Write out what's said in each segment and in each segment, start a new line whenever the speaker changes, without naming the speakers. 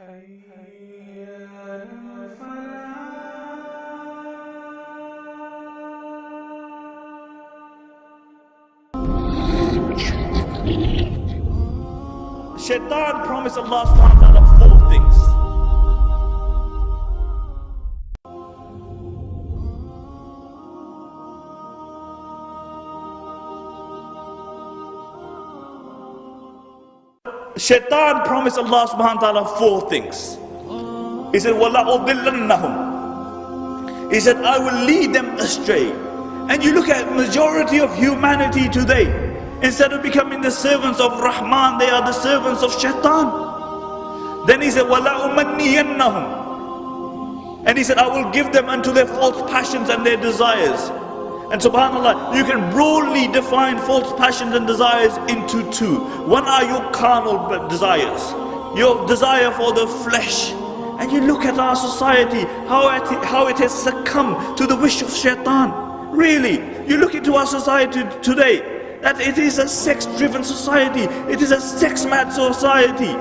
Shaitan promised Allah subhanahu wa ta'ala 4 things. Shaitan promised Allah subhanahu wa ta'ala 4 things. He said, وَلَا أُضِلَّنَّهُمْ. He said, I will lead them astray. And you look at majority of humanity today, instead of becoming the servants of Rahman, they are the servants of Shaitan. Then he said, وَلَا أُمَنِّيَنَّهُمْ. And he said, I will give them unto their false passions and their desires. And subhanAllah, you can broadly define false passions and desires into 2. One are your carnal desires, your desire for the flesh. And you look at our society, how it has succumbed to the wish of Shaitan. Really, you look into our society today, that it is a sex-driven society, it is a sex-mad society.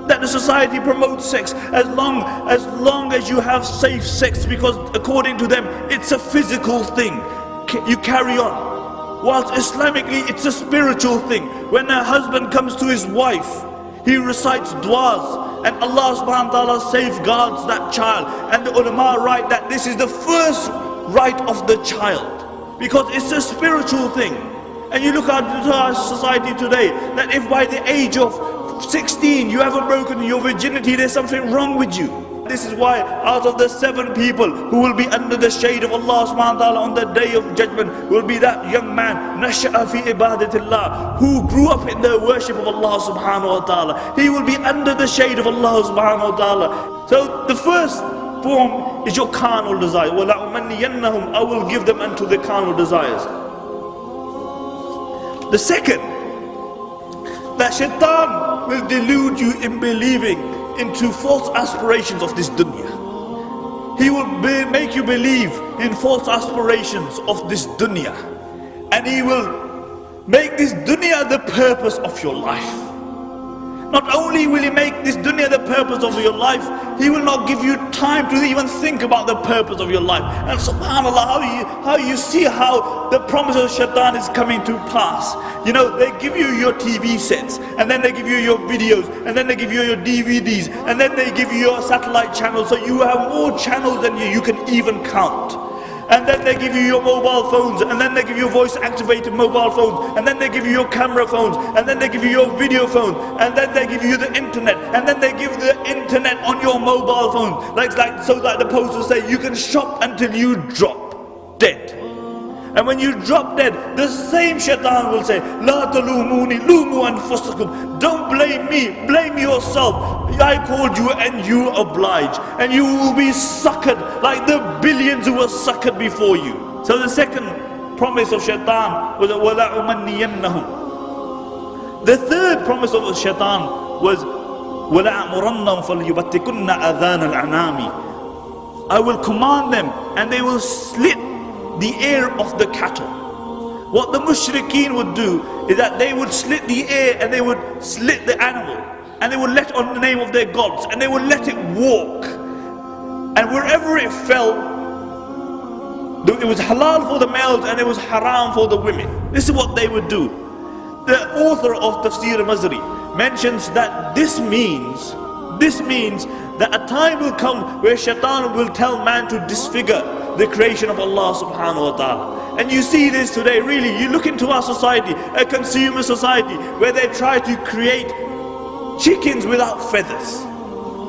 That the society promotes sex as long as you have safe sex, because according to them, it's a physical thing. You carry on. Whilst Islamically, it's a spiritual thing. When a husband comes to his wife, he recites du'as, and Allah subhanahu wa ta'ala safeguards that child. And the ulama write that this is the first right of the child, because it's a spiritual thing. And you look at our society today, that if by the age of 16 you haven't broken your virginity, there's something wrong with you. This is why out of the 7 people who will be under the shade of Allah subhanahu wa ta'ala on the day of judgment, will be that young man, nasha'a fi ibadatillah, who grew up in the worship of Allah subhanahu wa ta'ala. He will be under the shade of Allah subhanahu wa ta'ala. So the first form is your carnal desire. وَلَا أُمَنِّيَنَّهُمْ. I will give them unto the carnal desires. The second, that Shaitan will delude you in believing into false aspirations of this dunya. He will make you believe in false aspirations of this dunya, and he will make this dunya the purpose of your life. Not only will he make this dunya the purpose of your life, he will not give you time to even think about the purpose of your life. And subhanAllah, how you see how the promise of Shaitan is coming to pass. You know, they give you your TV sets, and then they give you your videos, and then they give you your DVDs, and then they give you your satellite channels, so you have more channels than you can even count. And then they give you your mobile phones, and then they give you voice activated mobile phones, and then they give you your camera phones, and then they give you your video phones, and then they give you the internet, and then they give the internet on your mobile phone. So like the posters say, you can shop until you drop dead. And when you drop dead, the same Shaitan will say, La talumuni, lumu anfusakum. Don't blame me, blame yourself. I called you and you oblige. And you will be suckered like the billions who were suckered before you. So the second promise of Shaitan was, وَلَا أُمَنِّيَنَّهُمْ. The third promise of Shaitan was, وَلَا أَمُرَنَّهُمْ فَلْيُبَتِّكُنَّ أَذَانَ الْأَنَامِ. I will command them, and they will slit the ear of the cattle. What the mushrikeen would do is that they would slit the ear, and they would slit the animal, and they would let on the name of their gods, and they would let it walk, and wherever it fell, it was halal for the males and it was haram for the women. This is what they would do. The author of Tafsir Mazri mentions that this means that a time will come where Shaitan will tell man to disfigure the creation of Allah subhanahu wa ta'ala. And you see this today, really. You look into our society, a consumer society, where they try to create chickens without feathers.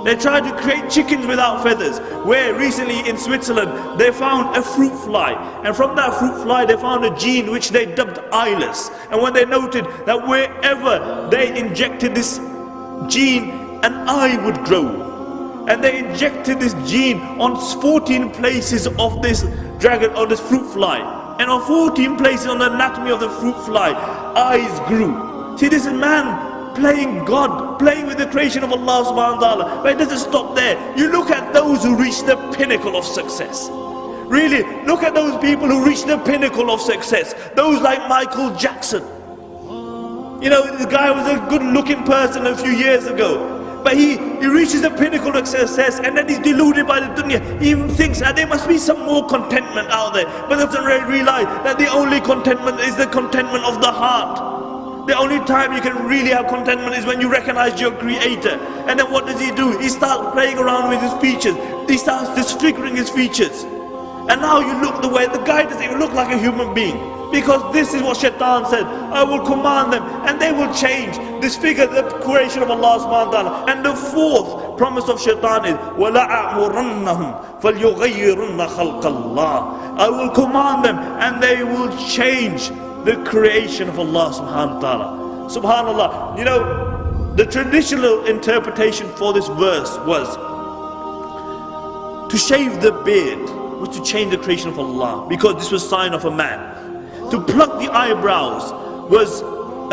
They try to create chickens without feathers. Where recently in Switzerland, they found a fruit fly. And from that fruit fly, they found a gene which they dubbed eyeless. And when they noted that wherever they injected this gene, an eye would grow. And they injected this gene on 14 places of this dragon, or this fruit fly. And on 14 places on the anatomy of the fruit fly, eyes grew. See, this is man playing God, playing with the creation of Allah subhanahu wa ta'ala. But it doesn't stop there. You look at those who reach the pinnacle of success. Really, look at those people who reach the pinnacle of success. Those like Michael Jackson. You know, this guy was a good looking person a few years ago. But he reaches the pinnacle of success, and then he's deluded by the dunya. He even thinks that there must be some more contentment out there, but doesn't really realize that the only contentment is the contentment of the heart. The only time you can really have contentment is when you recognize your creator. And then what does he do? He starts playing around with his features. He starts disfiguring his features. And now you look the way, the guy doesn't even look like a human being. Because this is what shaitan said, I will command them and they will change, disfigure the creation of Allah subhanahu wa ta'ala. And the fourth promise of shaitan is, وَلَأَعْمُرَنَّهُمْ فَلْيُغَيِّرُنَّ خَلْقَ اللَّهِ. I will command them and they will change the creation of Allah subhanahu wa ta'ala. Subhanallah. You know, the traditional interpretation for this verse was to shave the beard was to change the creation of Allah, because this was a sign of a man. To pluck the eyebrows was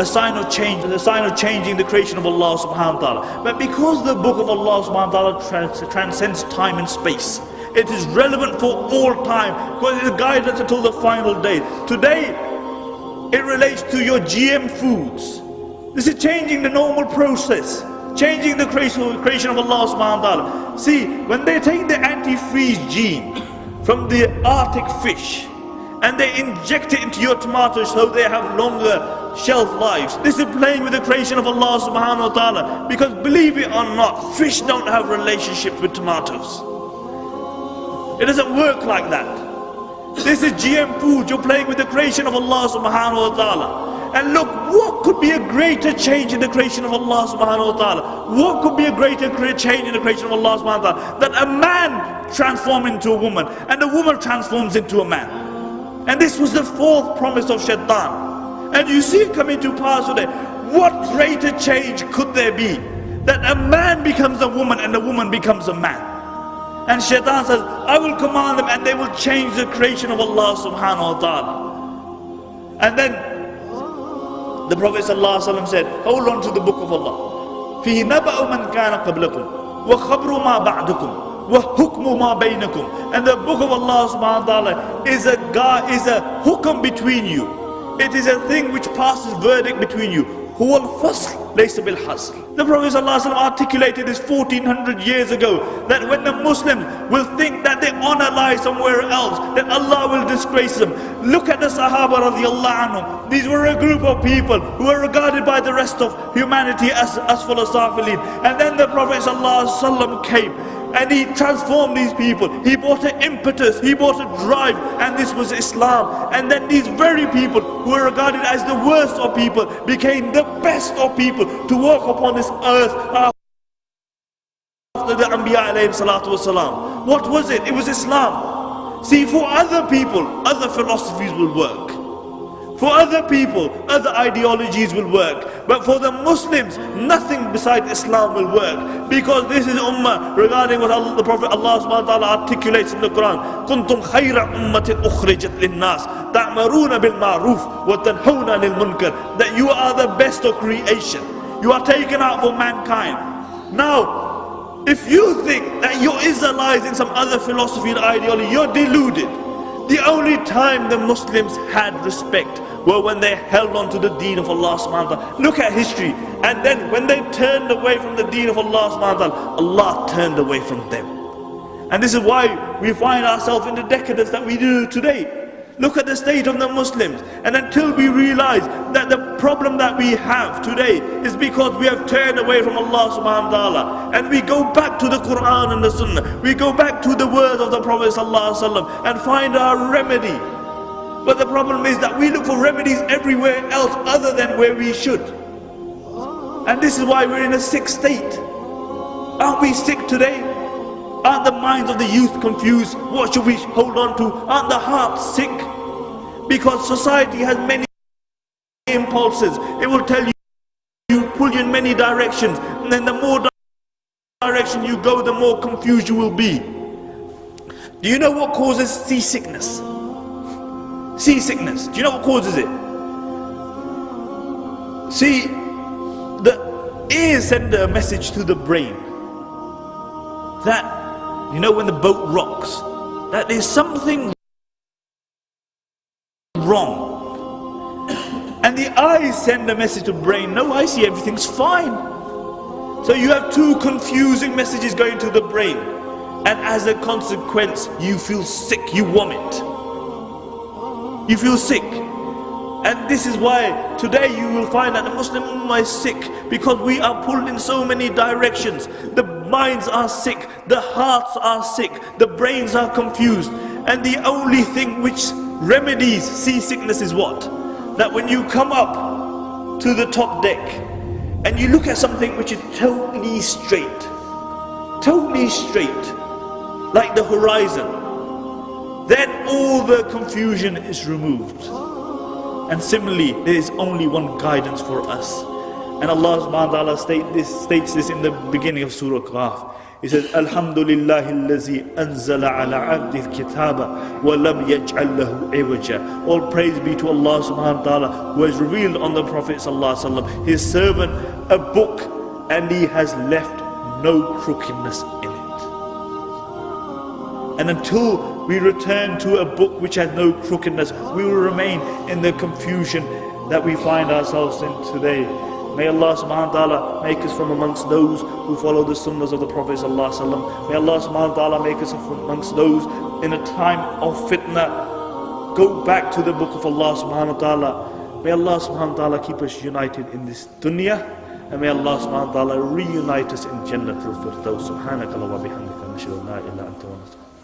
a sign of change, a sign of changing the creation of Allah subhanahu wa ta'ala. But because the book of Allah subhanahu wa ta'ala transcends time and space, it is relevant for all time, because it guides us until the final day. Today, it relates to your GM foods. This is changing the normal process, changing the creation of Allah subhanahu wa ta'ala. See, when they take the antifreeze gene from the Arctic fish, and they inject it into your tomatoes so they have longer shelf lives. This is playing with the creation of Allah subhanahu wa ta'ala. Because believe it or not, fish don't have relationships with tomatoes. It doesn't work like that. This is GM food. You're playing with the creation of Allah subhanahu wa ta'ala. And look, what could be a greater change in the creation of Allah subhanahu wa ta'ala? What could be a greater change in the creation of Allah subhanahu wa ta'ala? That a man transforms into a woman and a woman transforms into a man. And this was the fourth promise of shaitan. And you see it coming to pass today. What greater change could there be? That a man becomes a woman and a woman becomes a man. And shaitan says, I will command them and they will change the creation of Allah subhanahu wa ta'ala. And then the Prophet ﷺ said, hold on to the book of Allah. فِي نَبَأُ مَنْ كَانَ قَبْلَكُمْ وَخَبْرُ مَا بَعْدُكُمْ وَحُكْمُ مَا بَيْنَكُمْ. And the book of Allah subhanahu wa ta'ala is a hukm between you. It is a thing which passes verdict between you. هُوَ الْفَصْلِ لَيْسَ بِالْحَصْلِ. The Prophet ﷺ articulated this 1400 years ago, that when the Muslims will think that their honor lies somewhere else, that Allah will disgrace them. Look at the Sahaba radiallahu anhum. These were a group of people who were regarded by the rest of humanity as asfal as-safilin. And then the Prophet ﷺ came and he transformed these people. He brought an impetus, he brought a drive, and this was Islam. And then these very people who were regarded as the worst of people became the best of people to walk upon this earth after the Anbiya alayhi salatu wasalam. What was it? It was Islam. See, for other people, other philosophies will work. For other people, other ideologies will work. But for the Muslims, nothing besides Islam will work. Because this is ummah regarding what the Prophet Allah subhanahu wa ta'ala articulates in the Quran. كُنْتُمْ خَيْرَ أُمَّةٍ أُخْرِجَتْ لِلنَّاسِ تَعْمَرُونَ بِالْمَعْرُوفِ وَتَنْهَوْنَ عَنِ الْمُنْكَرِ. That you are the best of creation. You are taken out for mankind. Now, if you think that your Israelites in some other philosophy and ideology, you're deluded. The only time the Muslims had respect were when they held on to the deen of Allah subhanahu wa ta'ala. Look at history. And then when they turned away from the deen of Allah subhanahu wa ta'ala, Allah turned away from them. And this is why we find ourselves in the decadence that we do today. Look at the state of the Muslims. And until we realize that the problem that we have today is because we have turned away from Allah subhanahu wa ta'ala, and we go back to the Quran and the Sunnah, we go back to the words of the Prophet sallallahu alaihi wasallam and find our remedy. But the problem is that we look for remedies everywhere else other than where we should. And this is why we're in a sick state. Aren't we sick today? Aren't the minds of the youth confused? What should we hold on to? Aren't the hearts sick? Because society has many impulses. It will tell you, pull you in many directions. And then the more direction you go, the more confused you will be. Do you know what causes seasickness? Seasickness. Do you know what causes it? See, the ears send a message to the brain that, you know, when the boat rocks, that there's something wrong. And the eyes send a message to the brain, no, I see everything's fine. So you have two confusing messages going to the brain, and as a consequence you feel sick, you vomit, you feel sick. And this is why today you will find that the Muslim Ummah is sick, because we are pulled in so many directions. The minds are sick, the hearts are sick, the brains are confused. And the only thing which remedies seasickness is what? That when you come up to the top deck and you look at something which is totally straight, like the horizon, then all the confusion is removed. And similarly, there is only one guidance for us. And Allah subhanahu wa ta'ala states this in the beginning of Surah Qaf. He says, Alhamdulillahi allazi anzala ala abdi al-kitaba wa lam yaj'al lahu iwaja. All praise be to Allah subhanahu wa ta'ala, who has revealed on the Prophet sallallahu alaihi wasallam, his servant, a book, and he has left no crookedness in it. And until we return to a book which has no crookedness, we will remain in the confusion that we find ourselves in today. May Allah subhanahu wa ta'ala make us from amongst those who follow the sunnahs of the Prophet sallallahu alaihi wasallam. May Allah subhanahu wa ta'ala make us from amongst those in a time of fitna go back to the book of Allah subhanahu wa ta'ala. May Allah subhanahu wa ta'ala keep us united in this dunya, and may Allah subhanahu wa ta'ala reunite us in Jannatul Firdaus. Subhanaka wa bihamdika, nashhadu an la ilaha illa anta wa nastaghfiruka.